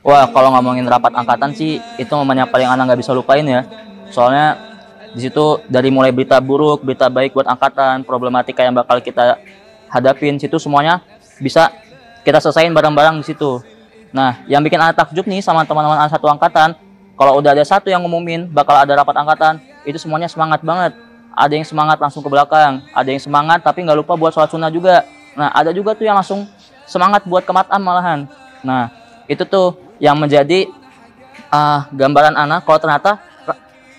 Wah, kalau ngomongin rapat angkatan sih itu momen yang paling anak nggak bisa lupain ya. Soalnya di situ dari mulai berita buruk, berita baik buat angkatan, problematika yang bakal kita hadapin, situ semuanya bisa kita selesain bareng-bareng di situ. Nah, yang bikin anak takjub nih sama teman-teman anak satu angkatan, kalau udah ada satu yang ngumumin bakal ada rapat angkatan, itu semuanya semangat banget. Ada yang semangat langsung ke belakang, ada yang semangat tapi nggak lupa buat sholat sunnah juga. Nah, ada juga tuh yang langsung semangat buat ke matam malahan. Nah, itu tuh yang menjadi gambaran anak kalau ternyata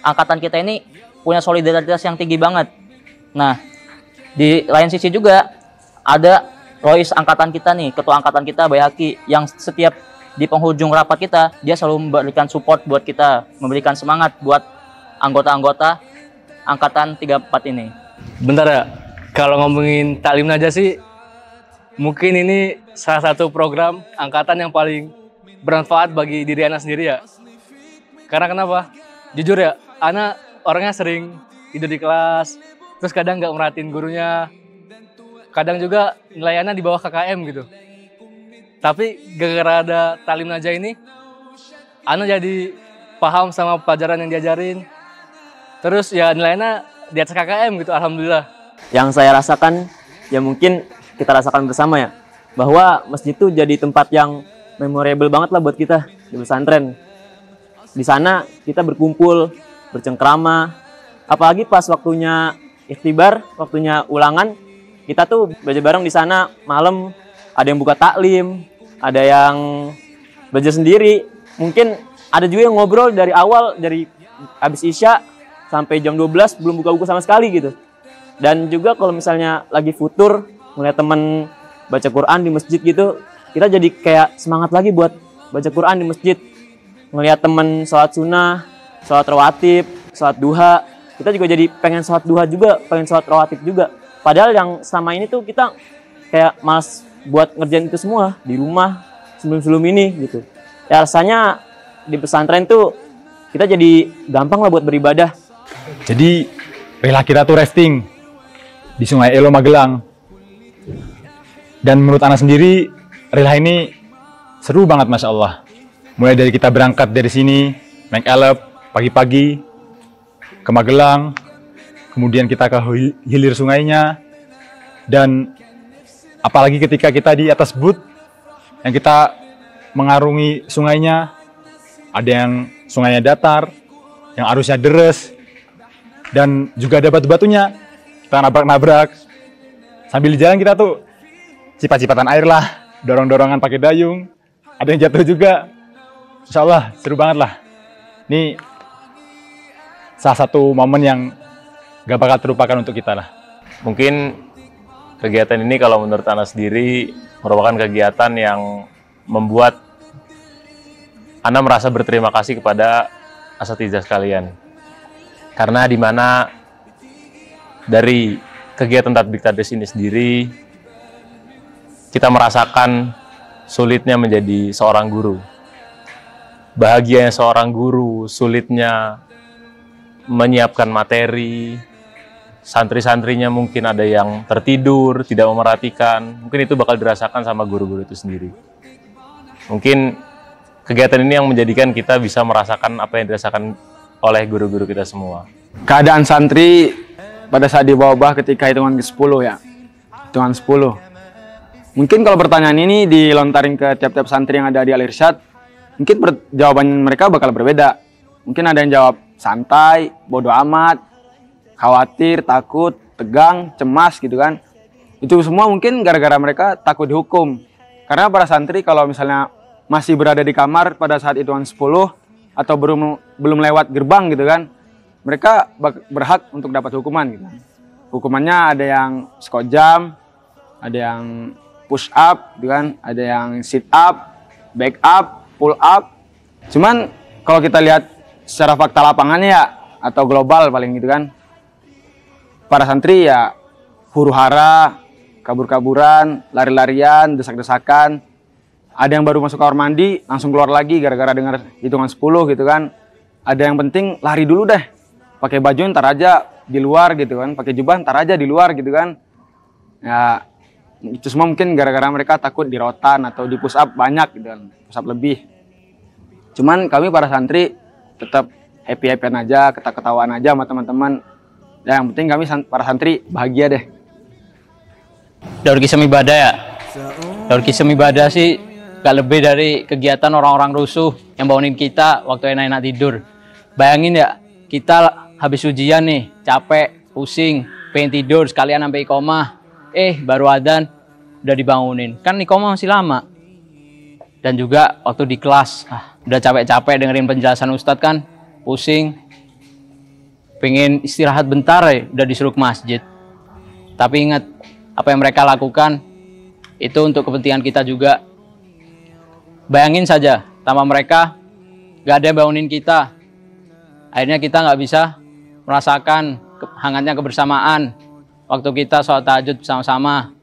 angkatan kita ini punya solidaritas yang tinggi banget. Nah, di lain sisi juga ada Rois angkatan kita nih, ketua angkatan kita Bayhaki, yang setiap di penghujung rapat kita dia selalu memberikan support buat kita, memberikan semangat buat anggota-anggota angkatan 34 ini. Bentar ya, kalau ngomongin taklim aja sih, mungkin ini salah satu program angkatan yang paling bermanfaat bagi diri Ana sendiri ya. Karena kenapa? Jujur ya, Ana orangnya sering tidur di kelas, terus kadang nggak merhatiin gurunya, kadang juga nilai Ana di bawah KKM gitu. Tapi gara-gara ada taklim najah ini, Ana jadi paham sama pelajaran yang diajarin. Terus ya nilai Ana di atas KKM gitu, alhamdulillah. Yang saya rasakan, ya mungkin kita rasakan bersama ya, bahwa masjid itu jadi tempat yang memorable banget lah buat kita di pesantren. Di sana kita berkumpul, bercengkrama, apalagi pas waktunya ikhtibar, waktunya ulangan, kita tuh belajar bareng di sana malam. Ada yang buka taklim, ada yang belajar sendiri. Mungkin ada juga yang ngobrol dari awal, dari habis isya sampai jam 12 belum buka buku sama sekali gitu. Dan juga kalau misalnya lagi futur, melihat teman baca Quran di masjid gitu, kita jadi kayak semangat lagi buat baca Quran di masjid. Ngelihat teman sholat sunnah, sholat rawatib, sholat duha, kita juga jadi pengen sholat duha juga, pengen sholat rawatib juga. Padahal yang selama ini tuh kita kayak malas buat ngerjain itu semua di rumah sebelum ini gitu. Ya rasanya di pesantren tuh kita jadi gampang lah buat beribadah. Jadi rela kita tuh resting di Sungai Elo Magelang. Dan menurut Ana sendiri, rela ini seru banget Masya Allah. Mulai dari kita berangkat dari sini, naik elep pagi-pagi ke Magelang, kemudian kita ke hilir sungainya, dan apalagi ketika kita di atas boot, yang kita mengarungi sungainya, ada yang sungainya datar, yang arusnya deres, dan juga ada batu-batunya, kita nabrak-nabrak. Sambil di jalan kita tuh cipat-cipatan air lah, dorong-dorongan pakai dayung, ada yang jatuh juga. Insya Allah seru banget lah. Ini salah satu momen yang gak bakal terlupakan untuk kita lah. Mungkin kegiatan ini kalau menurut Ana sendiri merupakan kegiatan yang membuat Ana merasa berterima kasih kepada asatidz sekalian. Karena di mana dari kegiatan Tatbik Tadris ini sendiri, kita merasakan sulitnya menjadi seorang guru. Bahagianya seorang guru, sulitnya menyiapkan materi, santri-santrinya mungkin ada yang tertidur, tidak memerhatikan, mungkin itu bakal dirasakan sama guru-guru itu sendiri. Mungkin kegiatan ini yang menjadikan kita bisa merasakan apa yang dirasakan oleh guru-guru kita semua. Keadaan santri pada saat di bawah ketika hitungan ke-10 ya, hitungan 10. Mungkin kalau pertanyaan ini dilontarin ke tiap-tiap santri yang ada di Al-Irsyad, mungkin jawaban mereka bakal berbeda. Mungkin ada yang jawab santai, bodoh amat, khawatir, takut, tegang, cemas gitu kan. Itu semua mungkin gara-gara mereka takut dihukum. Karena para santri kalau misalnya masih berada di kamar pada saat hitungan 10 atau belum lewat gerbang gitu kan, mereka berhak untuk dapat hukuman gitu. Hukumannya ada yang squat jump, ada yang push up gitu kan, ada yang sit up, back up, pull up. Cuman kalau kita lihat secara fakta lapangannya ya, atau global paling gitu kan, para santri ya huru-hara, kabur-kaburan, lari-larian, desak-desakan. Ada yang baru masuk kamar mandi langsung keluar lagi gara-gara dengar hitungan 10 gitu kan. Ada yang penting lari dulu deh, pakai baju ntar aja di luar gitu kan, pakai jubah ntar aja di luar gitu kan. Ya itu semua mungkin gara-gara mereka takut di rotan atau di push up banyak gitu kan, push up lebih. Cuman kami para santri tetap happy-happyan aja, ketawa-ketawaan aja sama teman-teman. Dan yang penting kami para santri bahagia deh. Daur kisah ibadah ya. Daur kisah ibadah sih gak lebih dari kegiatan orang-orang rusuh yang bangunin kita waktu enak-enak tidur. Bayangin ya, kita habis ujian nih, capek, pusing, pengen tidur, sekalian sampai iqomah. Baru adzan, udah dibangunin. Kan iqomah masih lama. Dan juga waktu di kelas, udah capek-capek dengerin penjelasan Ustadz kan, pusing. Pengen istirahat bentar ya, udah disuruh ke masjid. Tapi ingat, apa yang mereka lakukan, itu untuk kepentingan kita juga. Bayangin saja, tanpa mereka, gak ada yang bangunin kita. Akhirnya kita gak bisa merasakan hangatnya kebersamaan. Waktu kita sholat tahajud bersama-sama,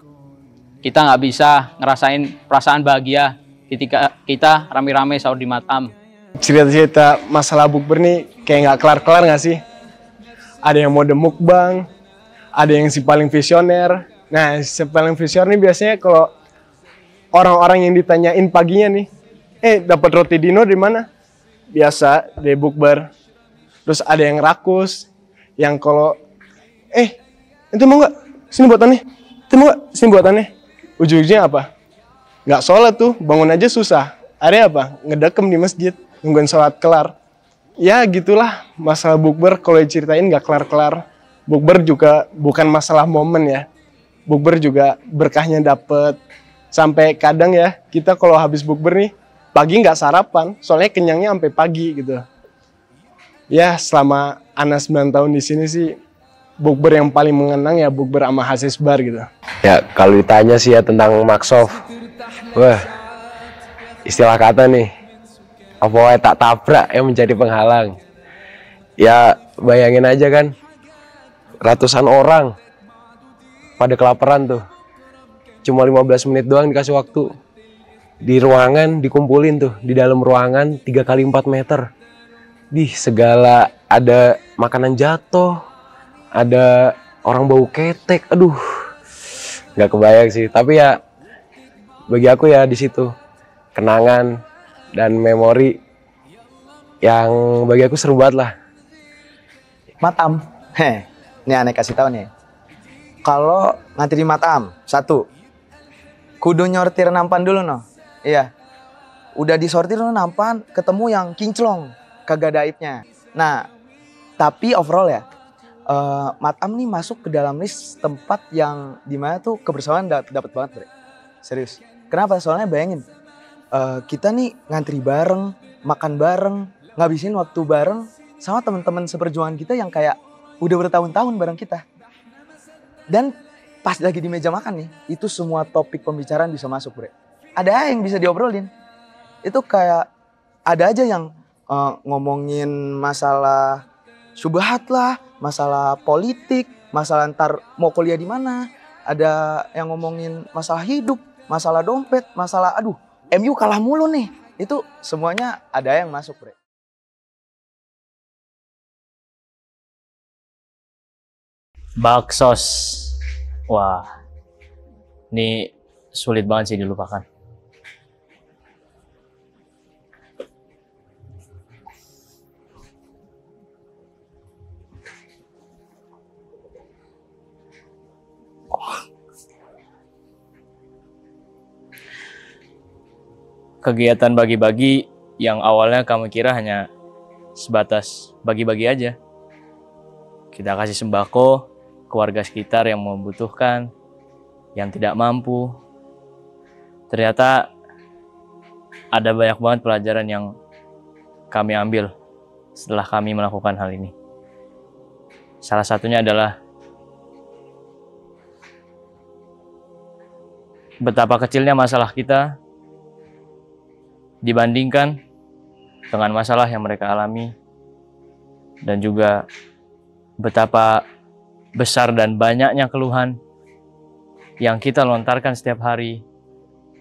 kita gak bisa ngerasain perasaan bahagia ketika kita rame-rame sahur di matam. Cerita-cerita masalah bukber nih kayak gak kelar-kelar gak sih? Ada yang mode mukbang, ada yang si paling visioner. Nah, si paling visioner nih biasanya kalau orang-orang yang ditanyain paginya nih, dapat roti dino di mana? Biasa di bukber. Terus ada yang rakus, yang kalau itu mau nggak? Sini buatannya. Itu mau nggak? Sini buatannya. Ujung-ujungnya apa? Nggak sholat tuh, bangun aja susah. Ada apa? Ngedekem di masjid, nungguin sholat kelar. Ya gitulah masalah bukber, kalau diceritain nggak kelar-kelar. Bukber juga bukan masalah momen ya. Bukber juga berkahnya dapet. Sampai kadang ya, kita kalau habis bukber nih, pagi nggak sarapan, soalnya kenyangnya sampai pagi gitu. Ya, selama Ana 9 tahun di sini sih, bukber yang paling mengenang ya bukber sama Hasisbar gitu. Ya, kalau ditanya sih ya tentang Maksof, wah, istilah kata nih, apa tak tabrak yang menjadi penghalang. Ya, bayangin aja kan, ratusan orang pada kelaparan tuh. Cuma 15 menit doang dikasih waktu. Di ruangan dikumpulin tuh, di dalam ruangan 3 kali 4 meter. Segala ada makanan jatuh, ada orang bau ketek, aduh. Nggak kebayang sih, tapi ya bagi aku ya di situ kenangan dan memori yang bagi aku seru banget lah. Matam, ini aneh kasih tahu nih. Kalau ngantri di matam, 1, kudu nyortir nampan dulu no. Iya, udah disortir no nampan, ketemu yang kinclong, kagak ada aibnya. Nah, tapi overall ya, matam nih masuk ke dalam list tempat yang dimana tuh kebersamaan dapat banget, bre. Serius. Kenapa? Soalnya bayangin, kita nih ngantri bareng, makan bareng, ngabisin waktu bareng sama teman-teman seperjuangan kita yang kayak udah bertahun-tahun bareng kita. Dan pas lagi di meja makan nih, itu semua topik pembicaraan bisa masuk, bre. Ada yang bisa diobrolin. Itu kayak ada aja yang ngomongin masalah syubhat lah, masalah politik, masalah ntar mau kuliah di mana. Ada yang ngomongin masalah hidup, masalah dompet, masalah aduh, MU kalah mulu nih. Itu semuanya ada yang masuk, bre. Baksos. Wah, ini sulit banget sih dilupakan. Kegiatan bagi-bagi yang awalnya kamu kira hanya sebatas bagi-bagi aja. Kita kasih sembako ke warga sekitar yang membutuhkan, yang tidak mampu. Ternyata ada banyak banget pelajaran yang kami ambil setelah kami melakukan hal ini. Salah satunya adalah betapa kecilnya masalah kita dibandingkan dengan masalah yang mereka alami, dan juga betapa besar dan banyaknya keluhan yang kita lontarkan setiap hari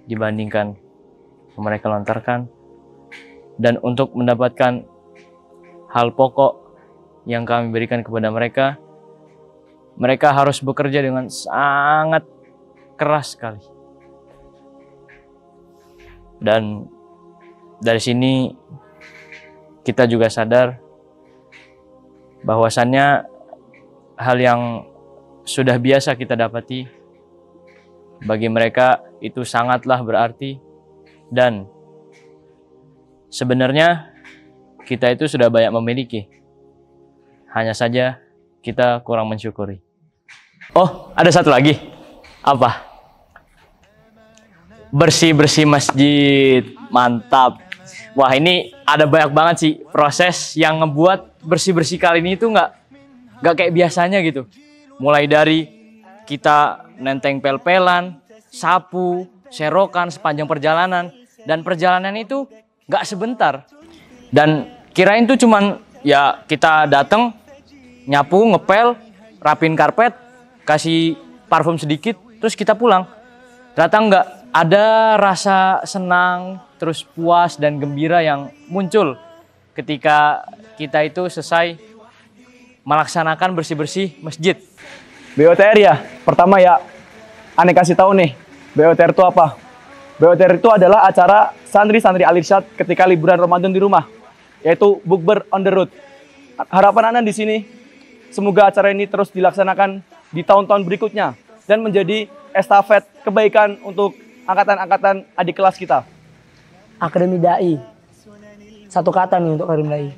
dibandingkan yang mereka lontarkan. Dan untuk mendapatkan hal pokok yang kami berikan kepada mereka, mereka harus bekerja dengan sangat keras sekali. Dan dari sini kita juga sadar bahwasannya hal yang sudah biasa kita dapati bagi mereka itu sangatlah berarti, dan sebenarnya kita itu sudah banyak memiliki, hanya saja kita kurang mensyukuri. Oh, ada satu lagi. Apa? Bersih-bersih masjid. Mantap. Wah, ini ada banyak banget sih proses yang ngebuat bersih-bersih kali ini itu nggak kayak biasanya gitu. Mulai dari kita nenteng pel-pelan, sapu, serokan sepanjang perjalanan, dan perjalanan itu nggak sebentar. Dan kirain tuh cuman ya kita datang, nyapu, ngepel, rapin karpet, kasih parfum sedikit, terus kita pulang. Ternyata nggak, ada rasa senang, terus puas dan gembira yang muncul ketika kita itu selesai melaksanakan bersih-bersih masjid. BOTR ya, pertama ya, aneh kasih tahu nih, BOTR itu apa? BOTR itu adalah acara santri-santri Al-Irsyad ketika liburan Ramadan di rumah, yaitu bukber on the road. Harapan Anda di sini, semoga acara ini terus dilaksanakan di tahun-tahun berikutnya dan menjadi estafet kebaikan untuk angkatan-angkatan adik kelas kita. Akademi Dai. Satu kata nih untuk Akademi Dai.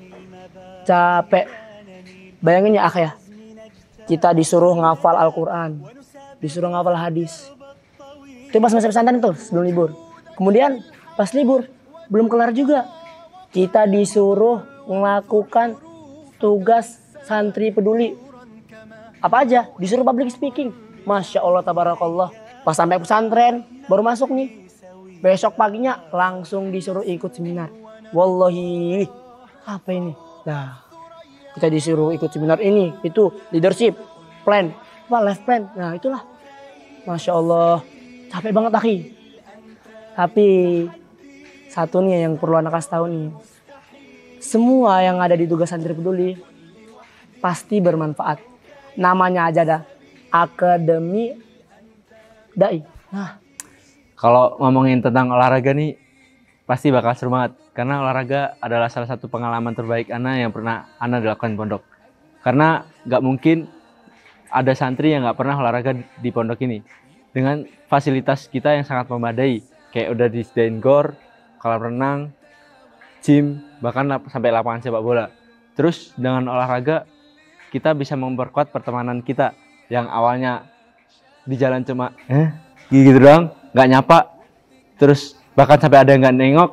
Capek. Bayangin ya, ya. Kita disuruh ngafal Al-Quran, disuruh ngafal hadis. Itu pas masa pesantren tuh, sebelum libur. Kemudian pas libur, belum kelar juga. Kita disuruh melakukan tugas santri peduli. Apa aja? Disuruh public speaking. Masya Allah, tabarakallah. Pas sampai pesantren, baru masuk nih. Besok paginya langsung disuruh ikut seminar. Wallahi, apa ini? Nah, kita disuruh ikut seminar ini, itu leadership, plan, life plan. Nah, itulah. Masya Allah, capek banget, akhi. Tapi satu nih yang perlu anak kasih tahu nih. Semua yang ada di tugas santri peduli pasti bermanfaat. Namanya aja dah, Akademi Dai. Nah, kalau ngomongin tentang olahraga nih, pasti bakal seru banget. Karena olahraga adalah salah satu pengalaman terbaik Ana yang pernah Ana dilakukan di pondok. Karena nggak mungkin ada santri yang nggak pernah olahraga di pondok ini. Dengan fasilitas kita yang sangat memadai. Kayak udah disediain gor, kolam renang, gym, bahkan sampai lapangan sepak bola. Terus dengan olahraga, kita bisa memperkuat pertemanan kita yang awalnya di jalan cuma gitu doang, nggak nyapa, terus bahkan sampai ada yang nggak nengok.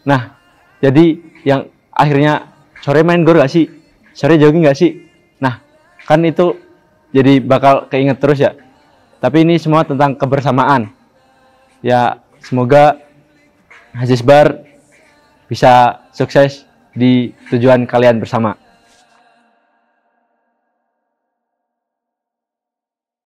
Nah, jadi yang akhirnya sore main gor gak sih, sore jogging gak sih, nah kan itu jadi bakal keinget terus ya. Tapi ini semua tentang kebersamaan ya. Semoga Hazisbar bisa sukses di tujuan kalian bersama.